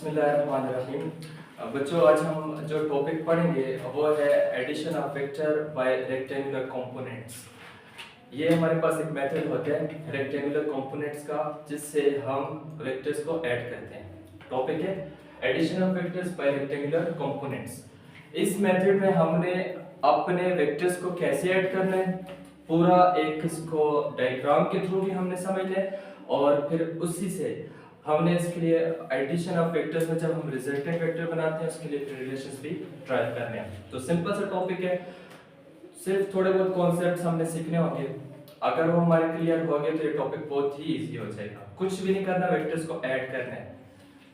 बिस्मिल्लाहिर्रहमानिर्रहीम। बच्चों, आज हम जो टॉपिक पढ़ेंगे वो है addition of vector by rectangular components. ये हमारे पास एक मेथड होता है रेक्टेंगुलर कंपोनेंट्स का, जिससे हम वेक्टर्स को ऐड करते हैं। टॉपिक है addition of vectors by rectangular components. इस मेथड में हमने अपने वेक्टर्स को कैसे ऐड करना है पूरा एक इसको डायग्राम के थ्रू भी हमने समझ लिया, और फिर उसी से हमने इसके लिए एडिशन ऑफ वेक्टर्स में जब हम रिजल्टेंट वेक्टर बनाते हैं उसके लिए रिलेशंस भी ड्राइव करने हैं। तो सिंपल सा टॉपिक है, सिर्फ थोड़े बहुत कॉन्सेप्ट्स हमने सीखने होंगे। अगर वो हमारे क्लियर हो गए तो ये टॉपिक बहुत ही इजी हो जाएगा। कुछ भी नहीं करना, वेक्टर्स को ऐड करना है।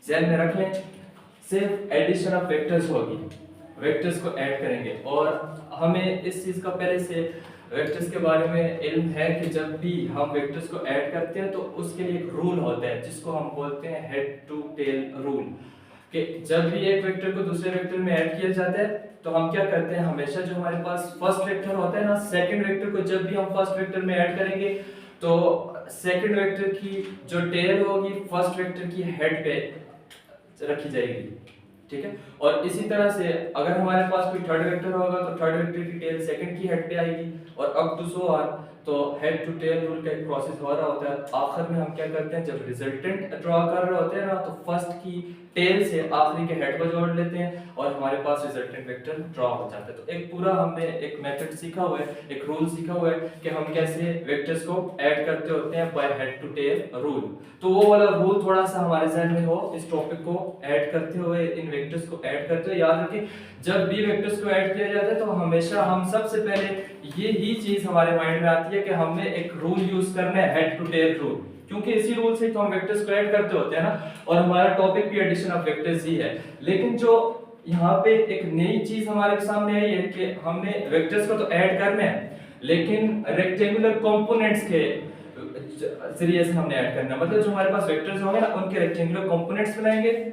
ध्यान में रख लें, सिर्फ एडिशन ऑफ वेक्टर्स होगी, वेक्टर्स को ऐड करेंगे। और हमें इस चीज का पहले से वेक्टर्स के बारे में इल्म है कि जब भी हम वेक्टर्स को ऐड करते हैं तो उसके लिए एक रूल होता है जिसको हम बोलते हैं हेड टू टेल रूल। कि जब भी एक वेक्टर को दूसरे वेक्टर में ऐड किया जाता है तो हम क्या करते हैं, हमेशा जो हमारे पास फर्स्ट वेक्टर होता है ना, सेकंड वेक्टर को जब भी हम फर्स्ट वेक्टर में ऐड करेंगे तो सेकंड वेक्टर की जो टेल होगी फर्स्ट वेक्टर की हेड पे रखी जाएगी, ठीक है। और इसी तरह से अगर हमारे पास कोई थर्ड वेक्टर होगा तो थर्ड वेक्टर की टेल सेकंड की हेड पे आएगी, और अप टू सो ऑन। तो हेड टू टेल रूल का एक प्रोसेस हो रहा होता है। आखिर में हम क्या करते हैं, जब रिजल्टेंट ड्रॉ कर रहे होते हैं ना, तो फर्स्ट की टेल से आखिरी के हेड को जोड़ लेते हैं और हमारे पास रिजल्टेंट वेक्टर ड्रॉ हो जाता है। तो एक पूरा हमने एक मेथड सीखा हुआ है, एक रूल सीखा हुआ है कि हम कैसे वेक्टर्स को ऐड करते होते हैं by head to tail rule. तो वो वाला रूल थोड़ा सा हमारे जहन में हो, इस टॉपिक को ऐड करते हुए, इन वेक्टर्स को ऐड करते हुए याद रखें, जब भी वेक्टर्स को ऐड किया जाता है तो हमेशा हम सबसे पहले ये ही चीज हमारे माइंड में आती है कि हमने एक रूल यूज करना है, हेड टू टेल रूल, क्योंकि इसी रूल से तो हम वेक्टर्स को ऐड करते होते हैं ना। और हमारा टॉपिक भी एडिशन ऑफ वेक्टर्स ही है। लेकिन जो यहाँ पे एक नई चीज हमारे सामने आई है कि हमने वेक्टर्स को तो ऐड करना है, लेकिन रेक्टेंगुलर कंपोनेंट्स के जरिए से हमने ऐड करना है। मतलब जो हमारे पास वेक्टर्स होंगे ना, उनके रेक्टेंगुलर कंपोनेंट्स बनाएंगे,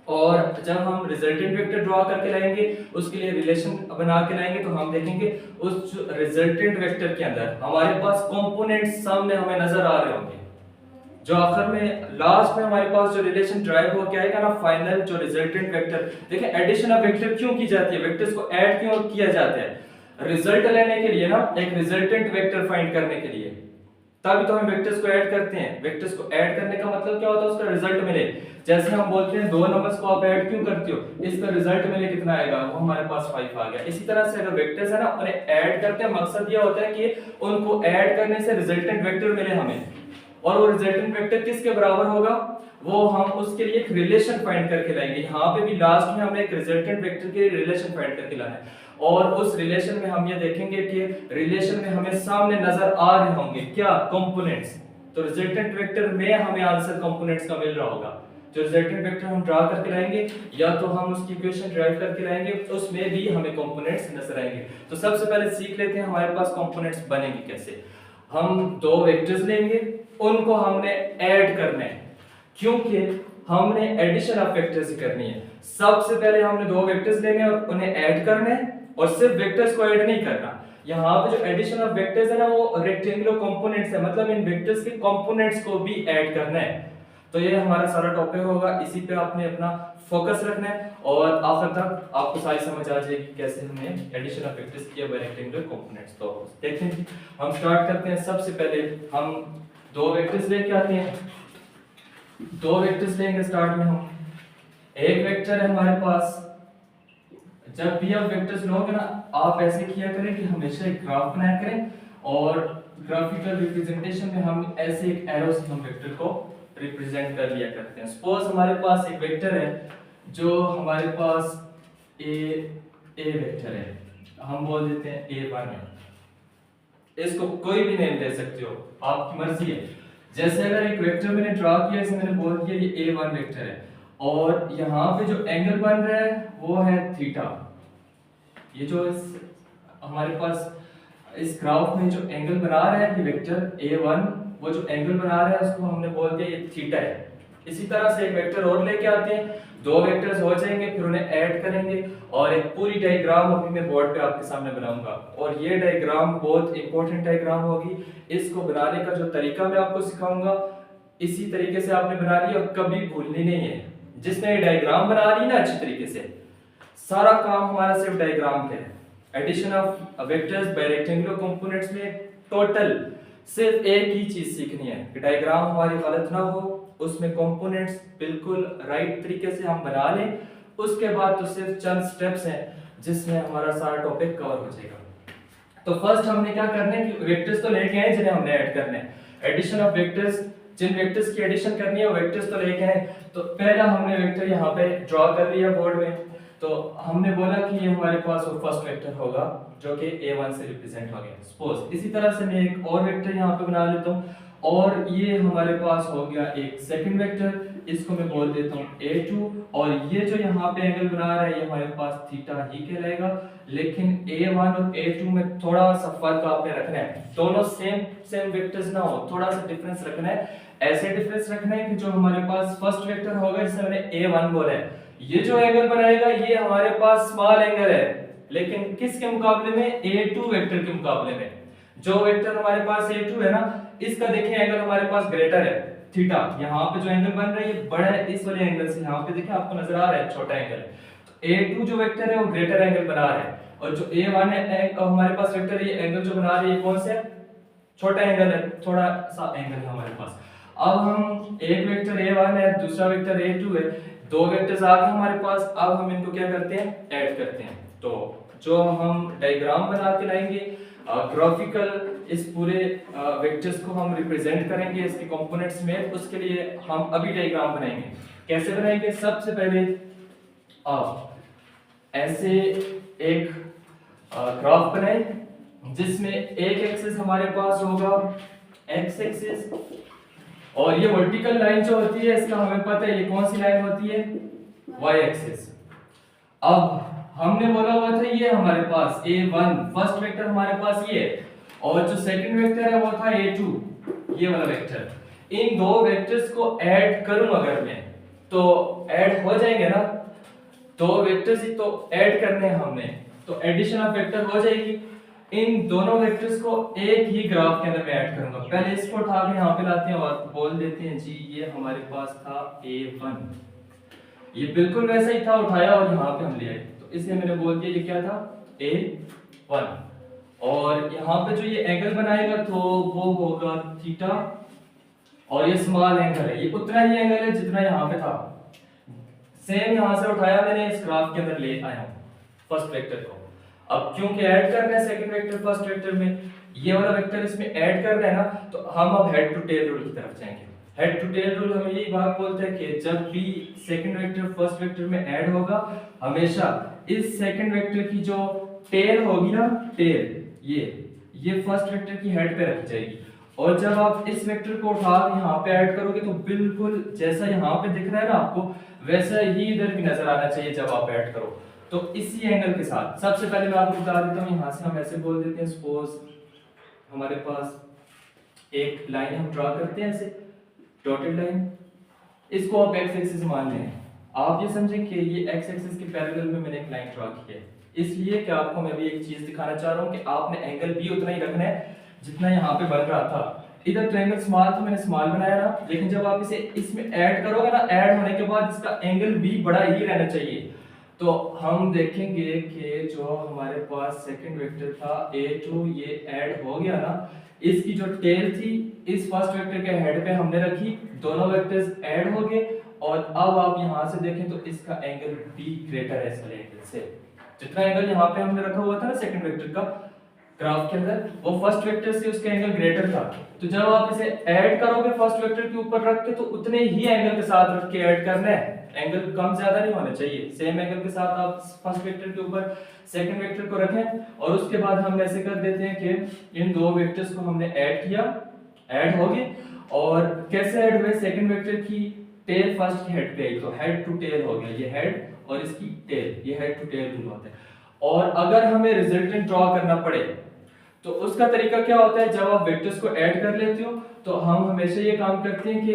और जब हम रिजल्टेंट वेक्टर ड्रॉ करके लाएंगे उसके लिए रिलेशन बना के लाएंगे तो हम देखेंगे उस रिजल्टेंट वेक्टर के अंदर हमारे पास कंपोनेंट्स सामने हमें नजर आ रहे होंगे। जो आखिर में लास्ट में हमारे पास जो रिलेशन ड्राइव होकर आएगा ना, फाइनल जो रिजल्टेंट वेक्टर। देखिए एडिशन ऑफ वेक्टर क्यों की जाती है, वेक्टर्स को ऐड क्यों किया जाता है, रिजल्ट लेने के लिए ना, एक रिजल्टेंट वेक्टर फाइंड करने के लिए। तभी तो हम वेक्टर्स को ऐड करते हैं। वेक्टर्स को ऐड करने का मतलब क्या होता है, उसका रिजल्ट मिले। जैसे हम बोलते हैं दो नंबर्स को आप ऐड क्यों करते हो, इसका रिजल्ट मिले कितना आएगा, वो हमारे पास 5 आ गया। इसी तरह से अगर वेक्टर्स है ना, उन्हें ऐड करते हैं, मकसद ये होता है कि उनको ऐड करने से रिजल्टेंट वेक्टर मिले हमें, और वो रिजल्टेंट वेक्टर किसके बराबर होगा, वो हम उसके लिए एक रिलेशन फाइंड करके लाएंगे। यहाँ पे भी लास्ट में हमें एक रिजल्टेंट वेक्टर के रिलेशन फाइंड करके लाना है, और उस रिलेशन में हम ये देखेंगे कि रिलेशन में हमें सामने नजर आ रहे होंगे क्या, कंपोनेंट्स। तो रिजल्टेंट वेक्टर में हमें आंसर कंपोनेंट्स का मिल रहा होगा। जो रिजल्टेंट वेक्टर हम ड्रा करके लाएंगे या तो हम उसकी इक्वेशन ड्राइव करके लाएंगे, उसमें भी हमें कंपोनेंट्स नजर आएंगे। तो सबसे पहले सीख लेते हैं हमारे पास कंपोनेंट्स बनेंगे कैसे। हम दो वेक्टर्स लेंगे, उनको हमने ऐड करना है, क्योंकि हमने एडिशन ऑफ वेक्टर्स करनी है। सबसे पहले हमने दो वेक्टर्स लेने हैं और उन्हें ऐड करना है, और सिर्फ वेक्टर्स को ऐड नहीं करना। यहाँ पे जो एडिशन ऑफ वेक्टर्स है ना, वो रेक्टेंगुलर कंपोनेंट्स है, मतलब इन वेक्टर्स के कंपोनेंट्स को भी ऐड करना है। तो ये हमारा सारा टॉपिक होगा, इसी पे आपने अपना फोकस रखना है, और आखिर तक आपको सारी समझ आ जाएगी कैसे हमने एडिशन ऑफ वेक्टर्स किया बाय रेक्टेंगुलर कंपोनेंट्स। तो देखते हैं, हम स्टार्ट करते हैं। सबसे पहले हम दो वेक्टर्स लेके आते हैं। दो वेक्टर्स लेंगे स्टार्ट में हम। एक वेक्टर है हमारे पास, जब भी आप वेक्टर्स लोगे ना, आप ऐसे किया करें कि हमेशा एक ग्राफ बनाया करें, और ग्राफिकल रिप्रेजेंटेशन में हम ऐसे एक एरो से हम वेक्टर को रिप्रेजेंट कर लिया करते हैं। सपोज हमारे पास एक वेक्टर है जो हमारे पास ए वेक्टर है, हम बोल देते हैं A1 है। इसको कोई भी नेम दे सकते हो, आपकी मर्जी है। जैसे अगर एक वेक्टर मैंने ड्रा किया, इसे मैंने बोल दिया ये A1 वेक्टर है, और यहाँ पे जो एंगल बन रहा है वो है थीटा। ये जो हमारे पास इस ग्राफ में जो एंगल बना रहा है ये वेक्टर A1, वो जो एंगल बना रहा है उसको हमने बोल दिया ये थीटा है। इसी तरह से एक वेक्टर और लेके आते हैं, दो वेक्टर्स हो जाएंगे, फिर उन्हें ऐड करेंगे, और एक पूरी डायग्राम अभी मैं बोर्ड पे आपके सामने बनाऊंगा। और ये डायग्राम बहुत इंपॉर्टेंट डायग्राम होगी। इसको बनाने का जो तरीका मैं आपको सिखाऊंगा, इसी तरीके से आपने बना लिया और कभी भूलनी नहीं है। जिसने ये डायग्राम बना ली ना अच्छी तरीके से, सारा काम हमारा सिर्फ डायग्राम का है। Addition of vectors by rectangular components में टोटल सिर्फ एक ही चीज सीखनी है कि डायग्राम हमारी गलत ना हो, उसमें कंपोनेंट्स बिल्कुल राइट तरीके से हम बना लें। उसके बाद तो सिर्फ चंद स्टेप्स हैं जिसमें हमारा सारा टॉपिक कवर हो जाएगा। तो फर्स्ट हमने क्या करना है कि वेक्टर्स तो लेके आए जिन्हें हमने ऐड करना है। एडिशन ऑफ वेक्टर्स, जिन वेक्टर्स की एडिशन करनी है वो वेक्टर्स तो लेके आए। तो पहला हमने वेक्टर यहाँ पे ड्रॉ कर लिया बोर्ड में। तो हमने बोला कि ये हमारे पास वो फर्स्ट वेक्टर होगा जो कि a1 से रिप्रेजेंट हो गया सपोज। इसी तरह से मैं एक और वेक्टर यहाँ पे बना लेता हूँ और ये हमारे पास हो गया एक सेकंड वेक्टर, इसको मैं बोल देता हूँ a2। और ये जो यहाँ पे एंगल बना रहा है ये हमारे पास थीटा ही कहलाएगा, लेकिन a1 और a2 में थोड़ा सा फर्क आपने रखना है। दोनों सेम वेक्टर्स ना हो, थोड़ा सा डिफरेंस रखना है। ऐसे डिफरेंस रखना है कि जो हमारे पास फर्स्ट वेक्टर होगा जिसे मैंने a1 बोला है, ये जो एंगल बनाएगा ये हमारे पास स्मॉल एंगल है, लेकिन किसके मुकाबले में, a2 वेक्टर के मुकाबले में। जो वेक्टर हमारे पास a2 है ना, इसका देखिए एंगल हमारे पास ग्रेटर है थीटा। यहाँ पे जो एंगल बन रहा है ये बड़ा है इस वाले एंगल से, यहाँ पे देखिए आपको नजर आ रहा है छोटा एंगल। तो a2 जो वेक्टर है वो ग्रेटर एंगल बना रहा है, और जो a1 है हमारे पास वेक्टर है, ये एंगल जो बना रही है कौन सा है, छोटा एंगल है, थोड़ा सा एंगल है हमारे पास। अब हम एक वेक्टर a1 है, दूसरा वेक्टर a2 है, दो वेक्टर्स आ गए हमारे पास। अब हम इनको क्या करते हैं, ऐड करते हैं। तो जो हम डायग्राम बना के लाएंगे ग्राफिकल, इस पूरे वेक्टर्स को हम रिप्रेजेंट करेंगे इसके कंपोनेंट्स में, उसके लिए हम अभी डायग्राम बनाएंगे। कैसे बनाएंगे, सबसे पहले आप ऐसे एक ग्राफ बनाएं जिसमें एक एक्सिस हमारे पास होगा एक्स एक्सिस, और ये वर्टिकल लाइन जो होती है इसका हमें पता है ये कौन सी लाइन होती है, वाई एक्सिस। अब हमने बोला हुआ था ये हमारे पास a1 फर्स्ट वेक्टर हमारे पास ये है, और जो सेकंड वेक्टर है वो था a2 ये वाला वेक्टर। इन दो वेक्टर्स को ऐड करूं अगर मैं, तो ऐड हो जाएंगे ना, दो वेक्टर्स ही तो ऐड करने हैं हमने, तो एडिशन ऑफ वेक्टर हो जाएगी। इन दोनों वेक्टर्स को एक ही ग्राफ के अंदर मैं ऐड करूंगा। पहले इसको उठा के यहाँ पे लाते हैं और बोल देते हैं जी ये हमारे पास था a1, ये बिल्कुल वैसा ही था, उठाया और यहाँ पे हम ले आए, तो इसलिए मैंने बोल दिया ये क्या था a1। और यहाँ पे जो ये एंगल बनाएगा तो वो होगा थीटा, और ये स्मॉल एंगल है, ये उतना ही एंगल है जितना यहाँ पे था। सेम यहाँ से उठाया मैंने, इस ग्राफ के अंदर ले आया हूँ फर्स्ट वेक्टर को। अब क्योंकि ऐड करना है सेकंड वेक्टर फर्स्ट वेक्टर में, ये वाला वेक्टर इसमें ऐड करना है ना, तो हम अब हेड टू टेल रूल की तरफ जाएंगे। हेड टू टेल रूल हमें यही बात बोलता है कि जब भी सेकंड वेक्टर फर्स्ट वेक्टर में ऐड होगा, हमेशा इस सेकंड वेक्टर की जो टेल होगी ना, टेल ये फर्स्ट वेक्टर की हेड पे रखी जाएगी। और जब आप इस वेक्टर को उठा के यहाँ पे ऐड करोगे तो बिल्कुल जैसा यहाँ पे दिख रहा है ना आपको, वैसा ही इधर भी नजर आना चाहिए जब आप ऐड करो। तो इसी एंगल के साथ सबसे पहले मैं आपको बता देता हूँ, यहाँ से हम ऐसे बोल देते हैं, सपोज हमारे पास एक लाइन हम ड्रॉ करते हैं ऐसे डॉटेड लाइन, इसको आप एक्स एक्सिस मान लें। आप ये समझें कि ये एक्स एक्सिस के पैरेलल में मैंने एक लाइन ड्रॉ की है, इसलिए कि आपको मैं भी एक चीज दिखाना चाह रहा हूँ कि आपने एंगल भी उतना ही रखना है जितना यहाँ पे बन रहा था। इधर ट्रायंगल स्मॉल था, मैंने स्मॉल बनाया ना, लेकिन जब आप इसे इसमें ऐड करोगे ना, ऐड होने के बाद इसका एंगल भी बड़ा ही रहना चाहिए। तो हम देखेंगे कि जो हमारे पास सेकंड वेक्टर था a2, ये ऐड हो गया ना, इसकी जो टेल थी इस फर्स्ट वेक्टर के हेड पे हमने रखी, दोनों वेक्टर्स ऐड हो गए। और अब आप यहाँ से देखें तो इसका एंगल भी ग्रेटर है इस वाले एंगल से। जितना एंगल यहाँ पे हमने रखा हुआ था ना सेकंड वेक्टर का ग्राफ के अंदर, वो फर्स्ट वेक्टर से उसका एंगल ग्रेटर था। तो जब आप इसे ऐड करोगे फर्स्ट वेक्टर के ऊपर रख के, तो उतने ही एंगल के साथ रख के ऐड करना है, एंगल कम ज्यादा नहीं होना चाहिए। सेम एंगल के साथ आप फर्स्ट वेक्टर के ऊपर सेकंड वेक्टर को रखें, और उसके बाद हम ऐसे कर देते हैं कि इन दो वेक्टर्स को हमने ऐड किया, ऐड हो गए। और कैसे ऐड हुए, सेकंड वेक्टर की टेल फर्स्ट की हेड पे आई, तो हेड टू टेल हो गया, ये हेड और इसकी टेल, ये हेड टू टेल रूल होता है। और अगर हमें रिजल्टेंट ड्रॉ करना पड़े तो उसका तरीका क्या होता है, जब आप वेक्टर्स को ऐड कर लेते हो तो हम हमेशा ये काम करते हैं कि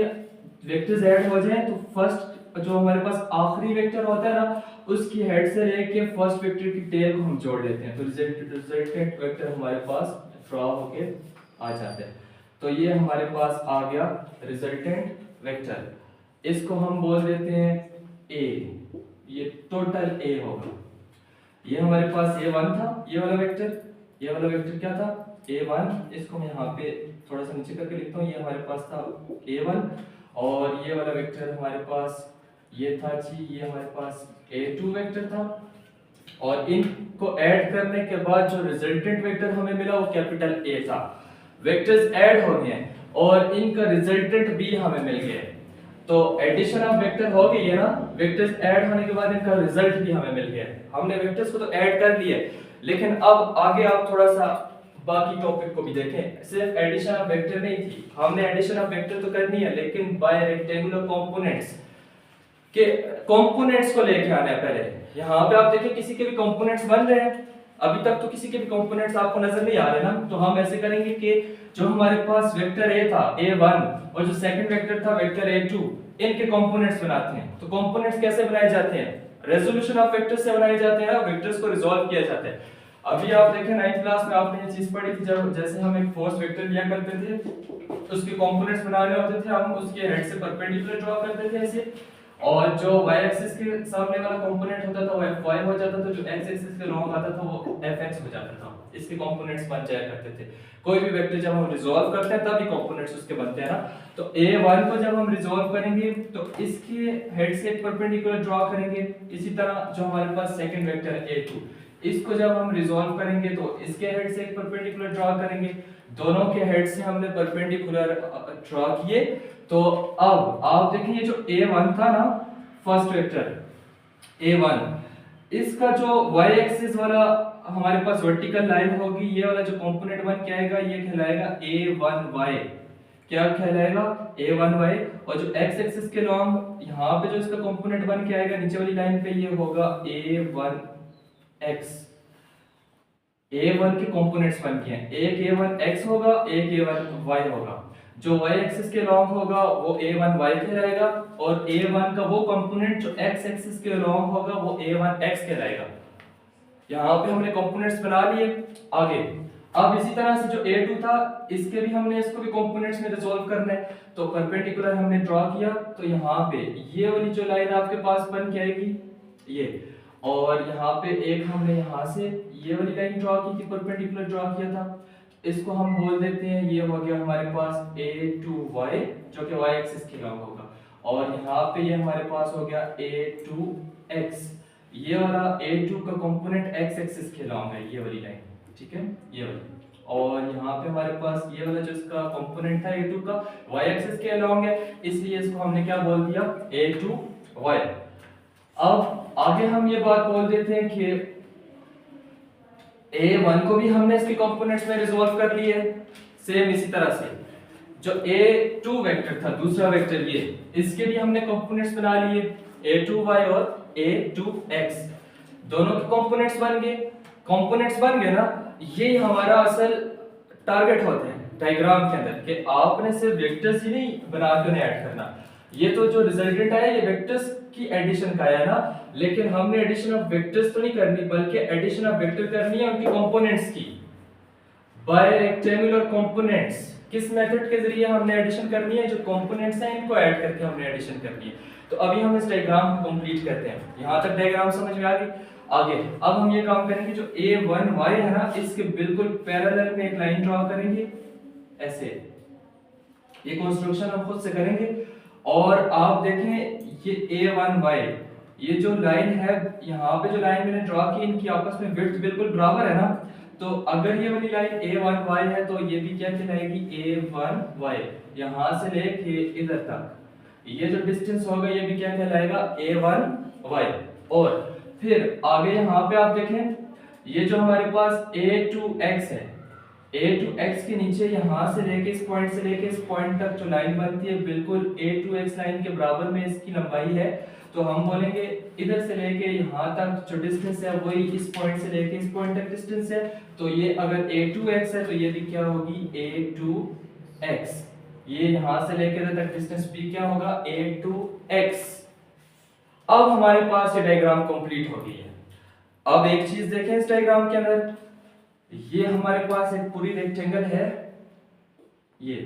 वेक्टर्स ऐड हो जाएं तो फर्स्ट जो हमारे पास आखिरी वेक्टर होता है ना, उसकी हेड से लेके फर्स्ट वेक्टर की टेल को हम जोड़ लेते हैं, तो रिजल्टेंट वेक्टर हमारे पास ड्रॉ होके आ जाता है। तो ये हमारे पास आ गया रिजल्टेंट वेक्टर, इसको हम बोल देते हैं ए, ये टोटल ए होगा। ये हमारे पास A1 था, ये वाला वेक्टर क्या था A1, इसको मैं यहाँ पे थोड़ा सा नीचे करके लिखता हूँ। ये हमारे पास था A1 और ये वाला वेक्टर हमारे पास ये था जी, ये हमारे पास A2 वेक्टर था। और इनको ऐड करने के बाद जो रिजल्टेंट वेक्टर हमें मिला वो कैपिटल A था। वेक्टर्स ऐड हो गए और इनका रिजल्टेंट भी हमें मिल गया। तो एडिशन ऑफ वेक्टर हो गई है ना, वेक्टर्स ऐड होने के बाद इनका रिजल्ट भी हमें मिल गया। हमने वेक्टर्स को तो ऐड कर लिया, लेकिन अब आगे आप थोड़ा सा बाकी टॉपिक को भी देखें। सिर्फ एडिशन ऑफ वेक्टर नहीं थी, हमने एडिशन ऑफ वेक्टर तो करनी है, लेकिन बाय रेक्टेंगुलर कंपोनेंट्स के कंपोनेंट्स को लेके आना है पहले। यहाँ पे आप देखिए किसी के भी कंपोनेंट्स बन रहे हैं, अभी तक तो किसी के भी कंपोनेंट्स आपको नजर नहीं आ रहे ना। तो हम ऐसे करेंगे कि जो हमारे पास वेक्टर A था A1 और जो सेकंड वेक्टर था वेक्टर A2, इनके कंपोनेंट्स बनाते हैं। तो कंपोनेंट्स कैसे बनाए जाते हैं? रेजोल्यूशन ऑफ वेक्टर्स से बनाए जाते हैं, वेक्टर्स को रिजॉल्व किया जाता है। अभी आप देखें 9th क्लास में आपने ये चीज पढ़ी थी, जब जैसे हम एक फोर्स वेक्टर लिया करते थे, उसके कंपोनेंट्स बनाने होते थे, हम उसके हेड से परपेंडिकुलर ड्रॉ करते थे ऐसे, और जो y एक्सिस के सामने वाला कंपोनेंट होता था वो fy हो जाता था, जो x एक्सिस के लॉन्ग आता था वो fx हो जाता था। इसके कंपोनेंट्स बन जाया करते थे। कोई भी वेक्टर जब हम रिजॉल्व करते हैं तभी कंपोनेंट्स उसके बनते हैं ना। तो a1 को जब हम रिजॉल्व करेंगे तो इसके हेड से एक परपेंडिकुलर ड्रॉ करेंगे। इसी तरह जो हमारे पास सेकंड वेक्टर है a2, इसको जब हम रिजॉल्व करेंगे तो इसके हेड से एक परपेंडिकुलर ड्रॉ करेंगे। दोनों के हेड से हमने परपेंडिकुलर ड्रॉ किए। तो अब आप देखिए ये जो A1 था ना, फर्स्ट वेक्टर A1, इसका जो y एक्सिस वाला हमारे पास वर्टिकल लाइन होगी, ये वाला जो कंपोनेंट बन के आएगा ये कहलाएगा A1y। क्या कहलाएगा? A1y। और जो x एक्सिस के लॉन्ग यहाँ पे जो इसका कंपोनेंट बन के आएगा नीचे वाली लाइन पे, ये होगा A1x। A1 के कंपोनेंट्स बन के हैं, एक A1x होगा, एक A1y होगा। जो y एक्सिस के लॉन्ग होगा वो A1y कहलाएगा, और A1 का वो कंपोनेंट जो x एक्सिस के लॉन्ग होगा वो A1x कहलाएगा। यहाँ पे हमने कंपोनेंट्स बना लिए। आगे अब इसी तरह से जो A2 था, इसके भी हमने इसको भी कंपोनेंट्स में रिजॉल्व करना है। तो परपेंडिकुलर हमने ड्रॉ किया, तो यहाँ पे ये वाली जो लाइन आपके पास बन के आएगी ये, और यहाँ पे एक हमने यहाँ से ये वाली लाइन ड्रॉ की थी, परपेंडिकुलर ड्रॉ किया था। इसको हम बोल देते हैं, ये हो गया हमारे पास A2y जो कि y एक्सिस के लॉन्ग होगा, और यहाँ पे ये हमारे पास हो गया A2x। ये वाला A2 का कंपोनेंट x एक्सिस के लॉन्ग है, ये वाली लाइन, ठीक है, ये वाली। और यहाँ पे हमारे पास ये वाला जो इसका कंपोनेंट था A2 का y एक्सिस के लॉन्ग है, इसलिए इसको हमने क्या बोल दिया? A2y। अब आगे हम ये बात बोल देते हैं कि A1 को भी हमने इसके कंपोनेंट्स में रिजॉल्व कर लिए। सेम इसी तरह से जो A2 वेक्टर था, दूसरा वेक्टर ये, इसके भी हमने कंपोनेंट्स बना लिए, A2y और A2x। दोनों के कंपोनेंट्स बन गए। कंपोनेंट्स बन गए ना, ये हमारा असल टारगेट होता है डायग्राम के अंदर कि आपने सिर्फ वेक्टर्स ही नहीं बना के उन्हें ऐड करना। ये तो जो रिजल्टेंट आया ये वेक्टर्स की एडिशन का है ना, लेकिन हमने एडिशन ऑफ वेक्टर्स तो नहीं करनी, बल्कि एडिशन ऑफ वेक्टर करनी है उनके कंपोनेंट्स की बाय रेक्टेंगुलर कंपोनेंट्स। किस मेथड के जरिए हमने एडिशन करनी है? जो कंपोनेंट्स हैं इनको ऐड करके हमने एडिशन करनी है। तो अभी हम इस डायग्राम को कंप्लीट करते हैं। यहां तक डायग्राम समझ में आ गई? आगे अब हम ये काम करेंगे, जो A1y है ना, इसके बिल्कुल पैरेलल में एक लाइन ड्रॉ करेंगे ऐसे। ये कंस्ट्रक्शन हम खुद से करेंगे। और आप देखें ये A1y, ये जो लाइन है, यहाँ पे जो लाइन मैंने ड्रॉ की, इनकी आपस में विड्थ बिल्कुल बराबर है ना। तो अगर ये वाली लाइन A1y है तो ये भी क्या कहलाएगी? A1y। यहाँ से लेके इधर तक ये जो डिस्टेंस होगा ये भी क्या कहलाएगा? A1y। और फिर आगे यहाँ पे आप देखें, ये जो हमारे पास A2x है, A2x के नीचे यहाँ से लेके इस पॉइंट से लेके इस पॉइंट तक जो लाइन बनती है बिल्कुल A2x लाइन के बराबर में इसकी लंबाई है। तो हम बोलेंगे इधर से लेके यहाँ तक जो डिस्टेंस है वही इस पॉइंट से लेके इस पॉइंट तक डिस्टेंस है। तो ये अगर A2x है तो ये भी क्या होगी? A2x। ये यहाँ से लेके इधर तक डिस्टेंस भी क्या होगा? A2x। अब हमारे पास ये डायग्राम कंप्लीट हो गई है। अब एक चीज देखें इस डायग्राम के अंदर, ये हमारे पास एक पूरी रेक्टेंगल है, ये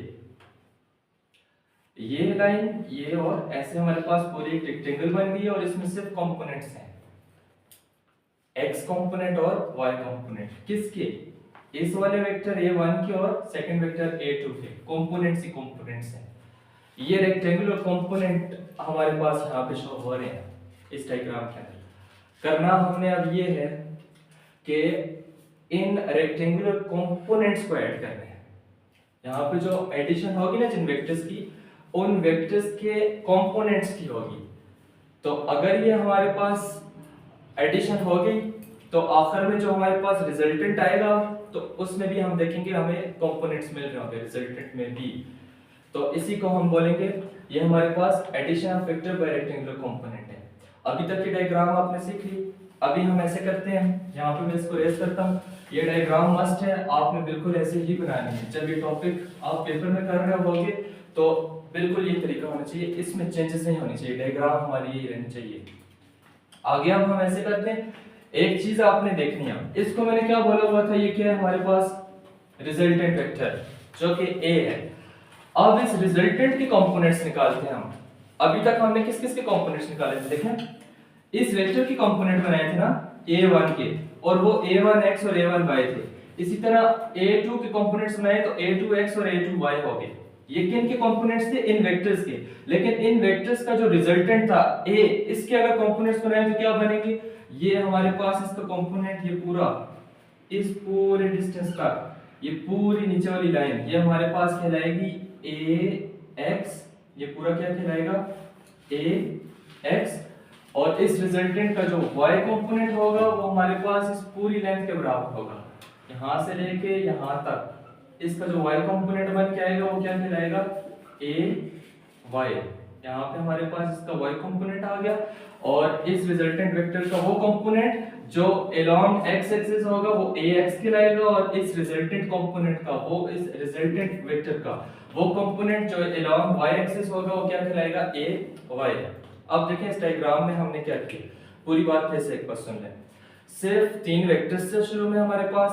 ये लाइन ये और ऐसे हमारे पास पूरी एक रेक्टेंगल बन गई है और इसमें सिर्फ कंपोनेंट्स हैं, x कंपोनेंट और y कंपोनेंट। किसके? इस वाले वेक्टर a1 के और सेकंड वेक्टर a2 के कंपोनेंट्स ही कंपोनेंट्स हैं। ये रेक्टेंगुलर कंपोनेंट हमारे पास यहाँ पे शो हो रहे हैं इस डायग्राम के अंदर। करना हमने अब ये है कि इन रेक्टेंगुलर कंपोनेंट्स को ऐड करने हैं। यहाँ पे जो एडिशन होगी ना जिन वेक्टर्स की, उन वेक्टर्स के कंपोनेंट्स की होगी। तो अगर ये हमारे पास एडिशन हो गई तो आखिर में जो हमारे पास रिजल्टेंट आएगा तो उसमें भी हम देखेंगे हमें कंपोनेंट्स मिल रहे होंगे रिजल्टेंट में भी। तो इसी को हम बोलेंगे ये हमारे पास addition of vector by rectangular component है। अभी तक की डायग्राम आपने सीख ली। अभी हम ऐसे करते हैं, यहाँ पे मैं इसको रेज करता हूँ। ये डायग्राम मस्ट है, आपने बिल्कुल ऐसे ही बनानी है। जब ये टॉपिक आप पेपर में कर रहे होगे तो बिल्कुल ये तरीका होना चाहिए, इसमें चेंजेस नहीं होनी चाहिए, डायग्राम हमारी ये रहनी चाहिए। आगे अब हम ऐसे करते हैं, एक चीज आपने देखनी है, इसको मैंने क्या बोला हुआ था, ये क्या है हमारे पास रिजल्टेंट वेक्टर जो कि a है। अब इस रिजल्टेंट के कंपोनेंट्स निकालते हैं हम। अभी तक हमने किस किस के कंपोनेंट्स निकाले थे? देखें, इस वेक्टर के कंपोनेंट बनाए थे ना a1 के, और वो a1x और a1y थे। इसी तरह a2 के कंपोनेंट्स बनाए तो a2x और a2y हो गए। ये किन के कंपोनेंट्स थे? इन वेक्टर्स के। लेकिन इन वेक्टर्स का जो रिजल्टेंट था a, इसके अगर कंपोनेंट्स बनाए तो क्या बनेंगे? ये हमारे पास इसका कंपोनेंट, ये पूरा इस पूरे डिस्टेंस का, ये पूरी नीचे वाली लाइन, ये हमारे पास कहलाएगी ax। ये पूरा क्या कहलाएगा? ax। और इस रिजल्टेंट का जो y कंपोनेंट होगा वो हमारे पास इस पूरी लेंथ के बराबर होगा, यहां से लेके यहां तक। इसका जो y कंपोनेंट बन के आएगा वो क्या कहलाएगा? ay। यहाँ पे हमारे पास इसका y कंपोनेंट आ गया, और इस रिजल्टेंट वेक्टर का वो कंपोनेंट जो अलोंग x एक्सिस होगा वो ax कहलाएगा, और इस रिजल्टेंट कंपोनेंट का वो इस रिजल्टेंट वेक्टर का वो कंपोनेंट जो अलोंग y एक्सिस होगा वो क्या कहलाएगा? ay। अब देखें इस डायग्राम में हमने क्या किया, पूरी बात फिर से एक बार सुन लें। सिर्फ तीन वेक्टर्स से शुरू में हमारे पास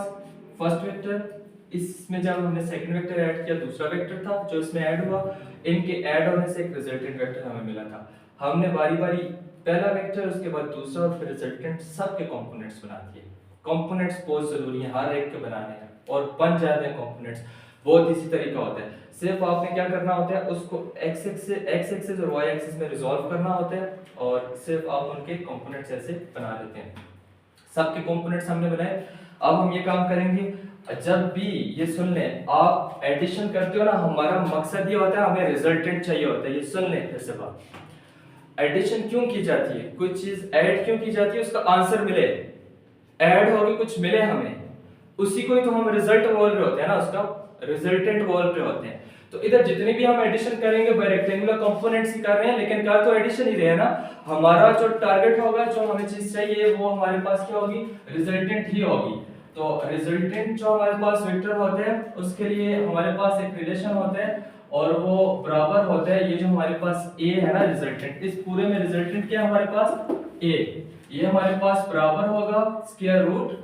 फर्स्ट वेक्टर, इसमें जब हमने सेकंड वेक्टर ऐड किया दूसरा वेक्टर था जो इसमें ऐड हुआ, इनके ऐड होने से एक रिजल्टेंट वेक्टर हमें मिला था। हमने बारी बारी पहला वेक्टर, उसके बाद दूसरा और फिर रिजल्टेंट सब के कंपोनेंट्स बना दिए। कंपोनेंट्स बहुत जरूरी है हर एक के बनाने हैं, और बन जाते हैं कंपोनेंट्स, बहुत इसी तरीका होता है। सिर्फ आपने क्या करना होता है, उसको x एक्सिस और y एक्सिस में रिजॉल्व करना होता है, और सिर्फ आप उनके कंपोनेंट्स ऐसे बना लेते हैं। सबके कंपोनेंट्स हमने बनाए। अब हम ये काम करेंगे, जब भी ये सुन लें, आप एडिशन करते हो ना, हमारा मकसद ये होता है हमें रिजल्टेंट चाहिए होता है। ये सुन लें फिर से बात, एडिशन क्यों की जाती है, कोई चीज ऐड क्यों की जाती है, उसका आंसर मिले, ऐड होगी कुछ मिले हमें, उसी को ही तो हम रिजल्ट बोल रहे होते हैं ना, उसका रिजल्टेंट बोल रहे होते हैं। तो इधर जितनी भी हम एडिशन करेंगे बाय रेक्टेंगुलर कंपोनेंट्स ही कर रहे हैं, लेकिन कर तो एडिशन ही रहे हैं ना। हमारा जो टारगेट होगा, जो हमें चीज चाहिए, वो हमारे पास क्या होगी? रिजल्टेंट ही होगी। तो रिजल्टेंट जो हमारे पास वेक्टर होते हैं उसके लिए हमारे पास एक रिलेशन होता है, और वो बराबर होता है, ये जो हमारे पास a है ना रिजल्टेंट, इस पूरे में रिजल्टेंट क्या है हमारे पास? a। ये हमारे पास बराबर होगा स्क्वायर रूट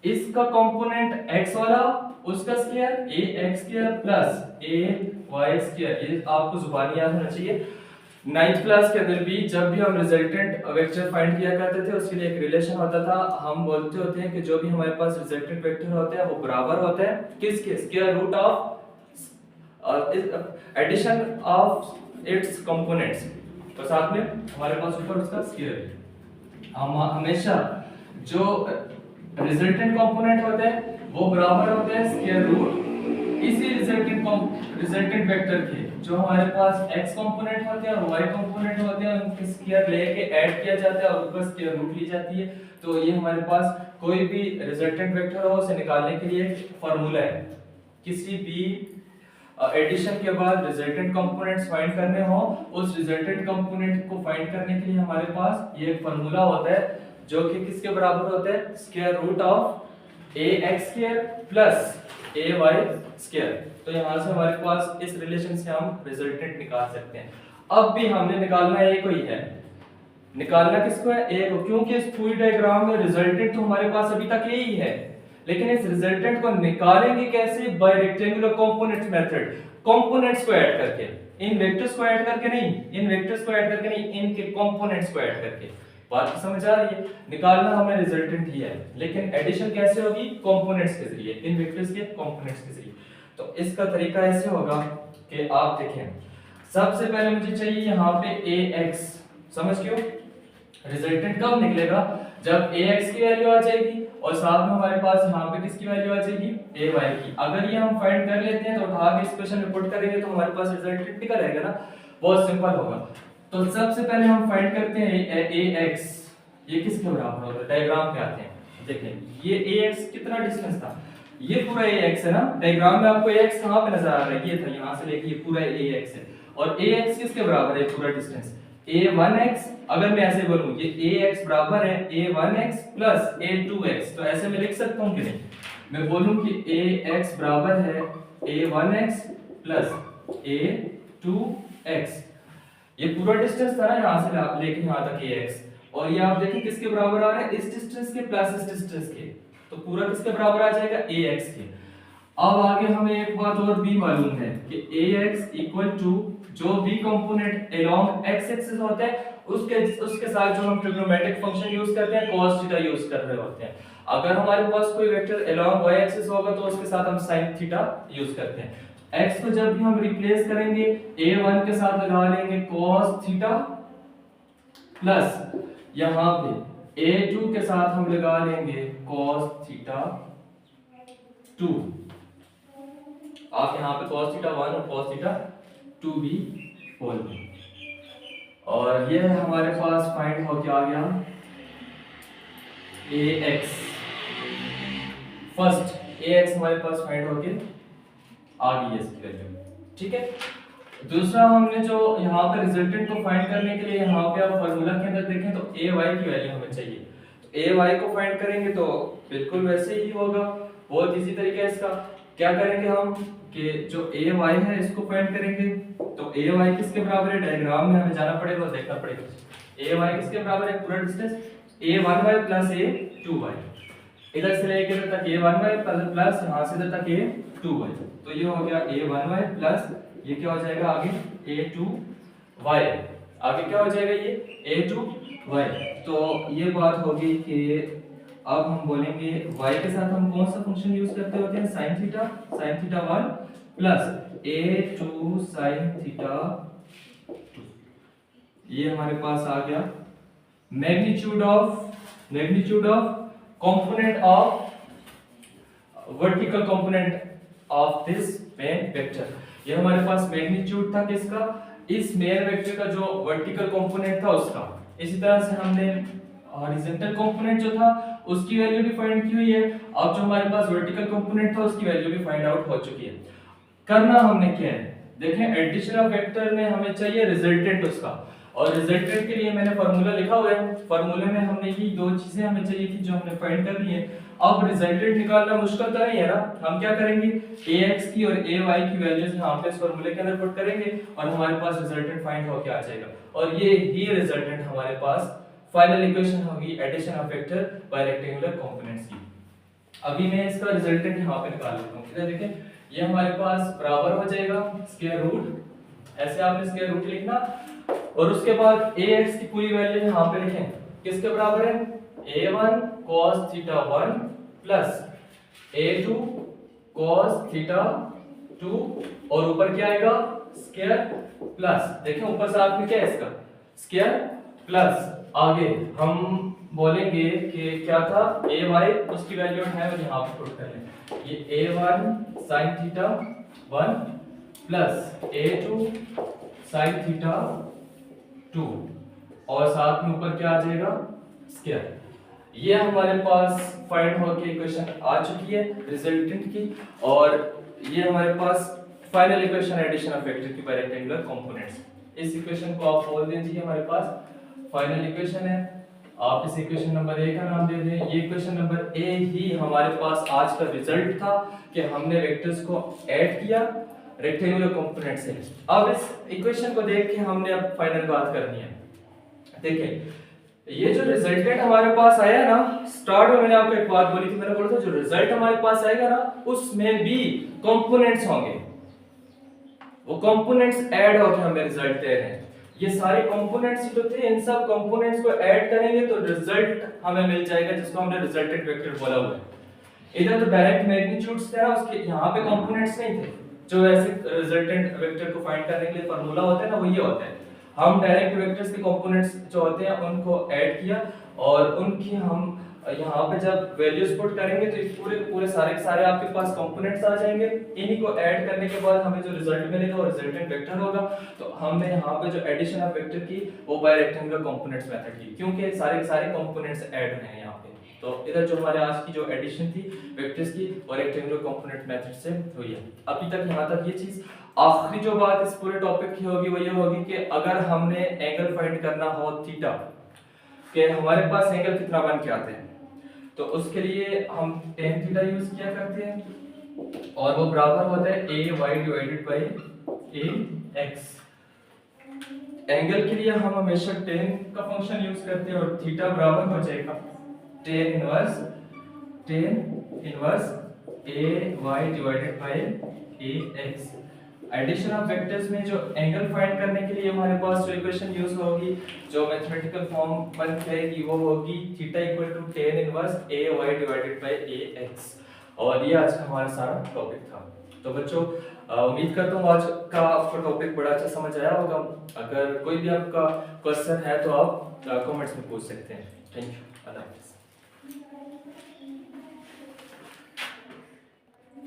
इसका कंपोनेंट x वाला, उसका square ax square plus ay square. ये आपको जुबानी याद होना चाहिए। 9th क्लास के अंदर भी जब भी हम रिजल्टेंट वेक्टर फाइंड किया करते थे, उसके लिए एक रिलेशन होता था। हम बोलते होते हैं कि जो भी हमारे पास रिजल्टेंट वेक्टर होता है वो बराबर होता है किसके? Square root of addition of its components. तो साथ में हमारे पास ऊपर उसका स्क्वायर। हम हमेशा जो रिजल्टेंट कंपोनेंट होते हैं वो बराबर होते हैं स्क्वायर रूट इसी रिजल्टेंट वेक्टर के, जो हमारे पास x कंपोनेंट होते हैं और y कंपोनेंट होते हैं, उनके स्क्वायर लेके ऐड किया जाता है और ऊपर स्क्वायर रूट ली जाती है। तो ये हमारे पास कोई भी रिजल्टेंट वेक्टर हो उसे निकालने के लिए एक फार्मूला है। किसी भी एडिशन के बाद रिजल्टेंट कंपोनेंट्स फाइंड करने हो, उस रिजल्टेंट कंपोनेंट को फाइंड करने के लिए हमारे पास ये एक फार्मूला होता है जो कि किसके बराबर होता है? Square root of ax square plus ay square. तो यहां से हमारे पास इस रिलेशन से हम रिजल्टेंट निकाल सकते हैं। अब भी हमने निकालना एक ही है, निकालना किसको है? a को, क्योंकि इस पूरी डायग्राम में रिजल्टेंट तो हमारे पास अभी तक यही है, लेकिन इस रिजल्टेंट को निकालेंगे कैसे? Bye rectangular components method, components को ऐड करके। इन वेक्टर्स को ऐड करके नहीं, इन वेक्टर्स को ऐड करके नहीं, इनके कंपोनेंट्स को ऐड करके। बात समझ आ रही है? निकालना हमें रिजल्टेंट ही है, लेकिन एडिशन कैसे होगी? कंपोनेंट्स के जरिए, इन वेक्टर्स के कंपोनेंट्स के जरिए। तो इसका तरीका ऐसे होगा कि आप देखें, सबसे पहले मुझे चाहिए यहाँ पे ax, समझ क्यों? रिजल्टेंट कब निकलेगा? जब ax की वैल्यू आ जाएगी और साथ में हमारे पास यहाँ पे किसकी वैल्यू आ जाएगी? ay की। अगर ये हम फाइंड कर लेते हैं तो उठा के इस क्वेश्चन में पुट करेंगे तो हमारे पास रिजल्टेंट निकल आएगा ना, बहुत सिंपल होगा। तो सबसे पहले हम फाइंड करते हैं ax, ये किसके बराबर होगा? डायग्राम पे आते हैं, देखें ये ax कितना डिस्टेंस था, ये पूरा ax है ना, डायग्राम में आपको ax कहां पे नजर आ रहा है? ये था, यहां से लेके ये पूरा ax है, और ax किसके बराबर है? पूरा डिस्टेंस a1x। अगर मैं ऐसे बोलूं ये ax बराबर है a1x प्लस a2x, तो ऐसे मैं लिख सकता हूं कि नहीं? मैं बोलूं कि ax बराबर है a1x प्लस a2x, ये पूरा डिस्टेंस था ना यहां से लेके यहां तक ax, और ये आप देखिए किसके बराबर आ रहा है? इस डिस्टेंस के प्लस इस डिस्टेंस के, तो पूरा किसके बराबर आ जाएगा? ax के। अब आगे हमें एक बात और भी मालूम है कि ax इक्वल टू जो भी कंपोनेंट अलोंग x एक्सिस होता है उसके साथ जो हम ट्रिग्नोमेट्रिक फंक्शन यूज करते हैं cos थीटा यूज कर रहे होते हैं। अगर हमारे पास कोई वेक्टर अलोंग y एक्सिस होगा तो उसके साथ हम sin थीटा यूज करते हैं। x को जब भी हम रिप्लेस करेंगे a1 के साथ लगा लेंगे cos थीटा, प्लस यहां पे a2 के साथ हम लगा लेंगे cos थीटा 2। आप यहाँ पे cos थीटा 1 और cos थीटा 2 भी बोल दें, और ये हमारे पास फाइंड हो क्या आ गया? ax, फर्स्ट ax हमारे पास फाइंड हो के आ गई है इसकी वैल्यू, ठीक है। दूसरा हमने जो यहाँ पे रिजल्टेंट को फाइंड करने के लिए यहाँ पे आप फार्मूला के अंदर देखें तो ay की वैल्यू हमें चाहिए, तो ay को फाइंड करेंगे तो बिल्कुल वैसे ही होगा, बहुत इजी तरीका है इसका। क्या करेंगे हम कि जो ay है इसको फाइंड करेंगे, तो ay किसके बराबर है? डायग्राम में हमें जाना पड़ेगा और देखना पड़ेगा ay किसके बराबर है? पूरा डिस्टेंस a1y प्लस a2y, इधर से लेके इधर तक a1y प्लस यहां से इधर तक a2y, तो ये हो गया a1y प्लस ये क्या हो जाएगा आगे? a2y, आगे क्या हो जाएगा? ये a2y। तो ये बात होगी कि अब हम बोलेंगे y के साथ हम कौन सा फंक्शन यूज करते होते हैं? sin theta 1 plus a2 sin theta 2, ये हमारे पास आ गया magnitude of component of vertical component of this main vector. ये हमारे पास मैग्नीट्यूड था किसका? इस मेन वेक्टर का जो वर्टिकल कंपोनेंट था उसका। इसी तरह से हमने हॉरिजॉन्टल कंपोनेंट जो था उसकी वैल्यू भी फाइंड की हुई है, अब जो हमारे पास वर्टिकल कंपोनेंट था उसकी वैल्यू भी फाइंड आउट हो चुकी है। करना हमने क्या है? देखें एडिशन ऑफ वेक्टर में हमें चाहिए रिजल्टेंट उसका, और रिजल्टेंट के लिए मैंने फार्मूला लिखा हुआ है, फार्मूले में हमने ये दो चीजें हमें चाहिए थी जो हमने फाइंड कर ली है। अब रिजल्टेंट निकालना मुश्किल तो नहीं है ना, हम क्या करेंगे ax की और ay की वैल्यूज यहाँ पे इस फार्मूले के अंदर पुट करेंगे और हमारे पास रिजल्टेंट फाइंड होके आ जाएगा, और ये ही रिजल्टेंट हमारे पास फाइनल इक्वेशन होगी addition of vector by rectangular components की। अभी मैं इसका रिजल्टेंट यहाँ पे निकाल लेता हूँ, किधर देखें, ये हमारे पास बराबर हो जाएगा स्क्वायर रूट, ऐसे आपने स्क्वायर रूट लिखना, और उसके बाद ax की पूरी वैल्यू यहाँ पे लिखें, किसके बराबर है? a1 cos theta 1 plus a2 cos theta 2, और ऊपर क्या आएगा? स्क्वायर प्लस, देखें ऊपर साथ में क्या है इसका? स्क्वायर प्लस, आगे हम बोलेंगे कि क्या था ay, उसकी वैल्यू है और यहाँ पे पुट कर लें, ये a1 sin theta 1 plus a2 sin theta 2, और साथ में ऊपर क्या आ जाएगा? स्क्वायर। ये हमारे पास फाइंड होके इक्वेशन आ चुकी है रिजल्टेंट की, और ये हमारे पास final equation addition of vector की बाय रेक्टेंगुलर कंपोनेंट्स। इस इक्वेशन को आप बोल दीजिए हमारे पास फाइनल इक्वेशन है, आप इस इक्वेशन नंबर ए का नाम दे दें। ये इक्वेशन नंबर ए ही हमारे पास आज का रिजल्ट था कि हमने वेक्टर्स को ऐड किया रेक्टेंगुलर कंपोनेंट से। अब इस इक्वेशन को देख के हमने अब फाइनल बात करनी है। देखिए ये जो रिजल्टेंट हमारे पास आया ना, स्टार्ट में मैंने आपको एक बात बोली थी, मैंने बोला था जो रिजल्ट हमारे पास आएगा ना उसमें भी कंपोनेंट्स होंगे, वो कंपोनेंट्स ऐड होकर हमें रिजल्ट दे रहे हैं। ये सारे कंपोनेंट्स जो थे इन सब कंपोनेंट्स को ऐड करेंगे तो रिजल्ट हमें मिल जाएगा, जिसको हमने रिजल्टेंट वेक्टर बोला हुआ है। इधर तो डायरेक्ट मैग्नीट्यूड्स थे ना, उसके यहाँ पे कंपोनेंट्स नहीं थे। जो ऐसे रिजल्टेंट वेक्टर को फाइंड करने के लिए फार्मूला होता है ना, वो ये होता है, हम डायरेक्ट वेक्टर्स के कंपोनेंट्स जो होते हैं उनको ऐड किया और उनकी हम यहाँ पे जब वैल्यूज पुट करेंगे तो इस पूरे पूरे सारे के सारे आपके पास कंपोनेंट्स आ जाएंगे। इन्हीं को ऐड करने के बाद हमें जो रिजल्ट मिलेगा वो रिजल्टेंट वेक्टर होगा। तो हमने यहाँ पे जो एडिशन ऑफ वेक्टर की वो बाय रेक्टेंगुलर कंपोनेंट्स मेथड की, क्योंकि सारे के सारे कंपोनेंट्स ऐड हुए हैं यहाँ पे। तो इधर जो हमारे आज की जो एडिशन थी वेक्टर्स की और रेक्टेंगुलर कंपोनेंट मेथड से हुई है। अभी तक यहाँ तक ये चीज। आखिरी जो बात इस पूरे टॉपिक की होगी वो ये होगी कि अगर हमने एंगल फाइंड करना हो थीटा, कि हमारे पास एंगल कितना बन के आते हैं, तो उसके लिए हम tan थीटा यूज किया करते हैं और वो बराबर होता है ay divided by ax। Angle के लिए हम हमेशा tan का फंक्शन यूज करते हैं और थीटा बराबर हो जाएगा tan inverse ay divided by ax। Addition of vectors में जो एंगल फाइंड करने के लिए हमारे पास जो इक्वेशन यूज होगी, जो मैथमेटिकल फॉर्म बन जाएगी, वो होगी theta equal to tan inverse ay divided by ax। और ये आज का हमारा सारा टॉपिक था। तो बच्चों उम्मीद करता हूँ आज का आपको टॉपिक बड़ा अच्छा समझ आया होगा। अगर कोई भी आपका क्वेश्चन है तो आप कमेंट्स में पूछ सकते हैं। Thank you. अल्लाह हाफिज़।